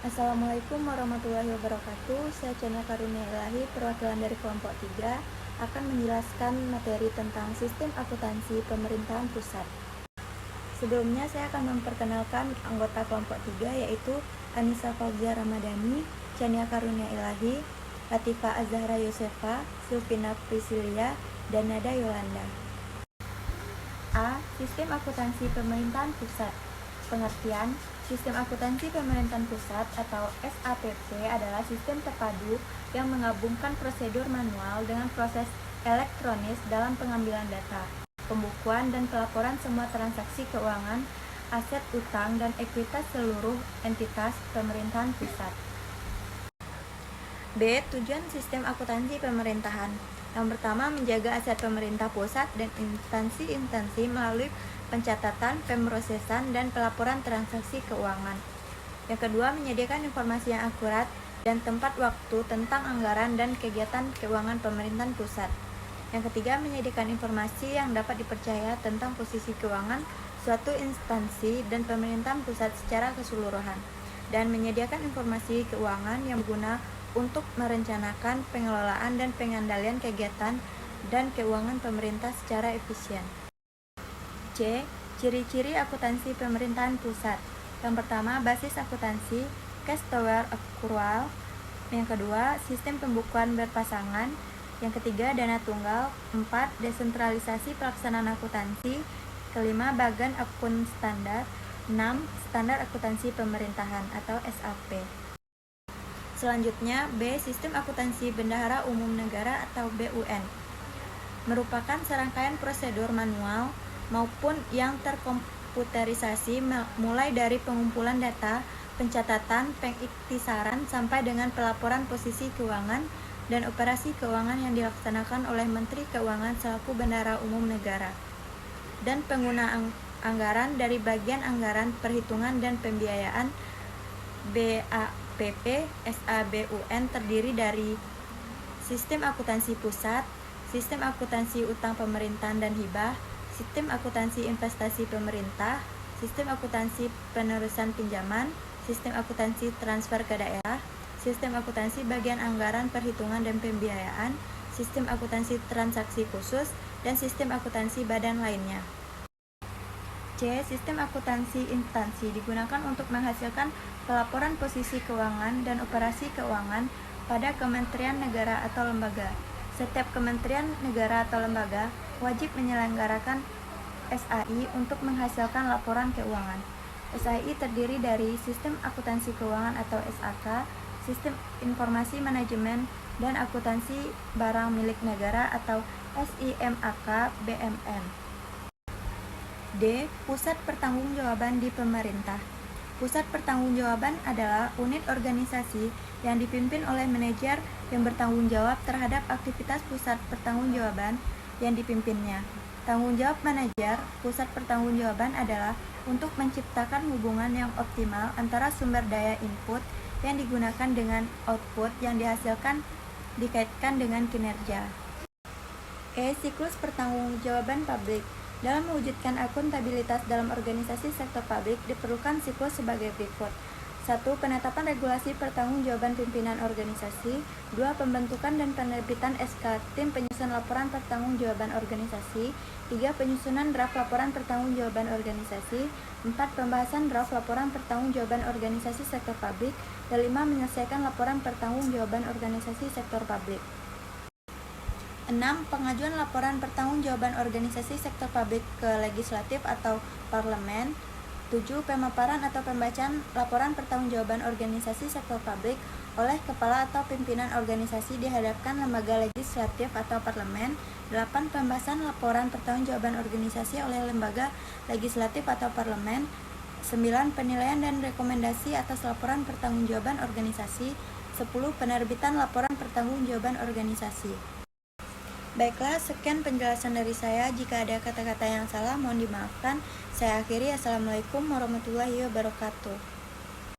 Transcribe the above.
Assalamualaikum warahmatullahi wabarakatuh. Saya Chania Karunia Ilahi, perwakilan dari kelompok 3, akan menjelaskan materi tentang sistem akuntansi pemerintahan pusat. Sebelumnya saya akan memperkenalkan anggota kelompok 3, yaitu Anissa Fauzia Ramadhani, Chania Karunia Ilahi, Latifah Azhara Yosefa, Sylvina Priscilia, dan Nada Yolanda. A. Sistem akuntansi pemerintahan pusat. Pengertian: sistem akuntansi pemerintahan pusat atau SAPP adalah sistem terpadu yang menggabungkan prosedur manual dengan proses elektronis dalam pengambilan data, pembukuan dan pelaporan semua transaksi keuangan, aset utang dan ekuitas seluruh entitas pemerintahan pusat. B. Tujuan sistem akuntansi pemerintahan. Yang pertama, menjaga aset pemerintah pusat dan instansi-instansi melalui pencatatan, pemrosesan, dan pelaporan transaksi keuangan. Yang kedua, menyediakan informasi yang akurat dan tempat waktu tentang anggaran dan kegiatan keuangan pemerintahan pusat. Yang ketiga, menyediakan informasi yang dapat dipercaya tentang posisi keuangan suatu instansi dan pemerintahan pusat secara keseluruhan, dan menyediakan informasi keuangan yang berguna untuk merencanakan pengelolaan dan pengendalian kegiatan dan keuangan pemerintah secara efisien. C. Ciri-ciri akuntansi pemerintahan pusat. Yang pertama, basis akuntansi, cash tower accrual. Yang kedua, sistem pembukuan berpasangan. Yang ketiga, dana tunggal. 4. Desentralisasi pelaksanaan akuntansi. Kelima, bagan akun standar. 6. Standar akuntansi pemerintahan atau SAP. Selanjutnya, B. Sistem akuntansi bendahara umum negara atau BUN. Merupakan serangkaian prosedur manual maupun yang terkomputerisasi mulai dari pengumpulan data, pencatatan, pengiktisaran sampai dengan pelaporan posisi keuangan dan operasi keuangan yang dilaksanakan oleh Menteri Keuangan selaku Bendahara Umum Negara, dan penggunaan anggaran dari bagian anggaran perhitungan dan pembiayaan BAPP SABUN terdiri dari sistem akuntansi pusat, sistem akuntansi utang pemerintahan dan hibah, sistem akuntansi investasi pemerintah, sistem akuntansi penerusan pinjaman, sistem akuntansi transfer ke daerah, sistem akuntansi bagian anggaran perhitungan dan pembiayaan, sistem akuntansi transaksi khusus, dan sistem akuntansi badan lainnya. C. Sistem akuntansi instansi digunakan untuk menghasilkan pelaporan posisi keuangan dan operasi keuangan pada kementerian negara atau lembaga. Setiap kementerian negara atau lembaga wajib menyelenggarakan SAI untuk menghasilkan laporan keuangan. SAI terdiri dari sistem akuntansi keuangan atau SAK, sistem informasi manajemen dan akuntansi barang milik negara atau SIMAK BMN. D. Pusat pertanggungjawaban di pemerintah. Pusat pertanggungjawaban adalah unit organisasi yang dipimpin oleh manajer yang bertanggung jawab terhadap aktivitas pusat pertanggungjawaban yang dipimpinnya. Tanggung jawab manajer pusat pertanggungjawaban adalah untuk menciptakan hubungan yang optimal antara sumber daya input yang digunakan dengan output yang dihasilkan dikaitkan dengan kinerja. E. Siklus pertanggungjawaban publik. Dalam mewujudkan akuntabilitas dalam organisasi sektor publik diperlukan siklus sebagai berikut. 1. Penetapan regulasi pertanggungjawaban pimpinan organisasi. 2. Pembentukan dan penerbitan SK tim penyusun laporan pertanggungjawaban organisasi. 3. Penyusunan draft laporan pertanggungjawaban organisasi. 4. Pembahasan draft laporan pertanggungjawaban organisasi sektor publik. Dan 5. Menyelesaikan laporan pertanggungjawaban organisasi sektor publik. 6. Pengajuan laporan pertanggungjawaban organisasi sektor publik ke legislatif atau parlemen. 7. Pemaparan atau pembacaan laporan pertanggungjawaban organisasi sektor publik oleh kepala atau pimpinan organisasi di hadapan lembaga legislatif atau parlemen. 8. Pembahasan laporan pertanggungjawaban organisasi oleh lembaga legislatif atau parlemen. 9. Penilaian dan rekomendasi atas laporan pertanggungjawaban organisasi. 10. Penerbitan laporan pertanggungjawaban organisasi. Baiklah, sekian penjelasan dari saya. Jika ada kata-kata yang salah, mohon dimaafkan. Saya akhiri. Assalamualaikum warahmatullahi wabarakatuh.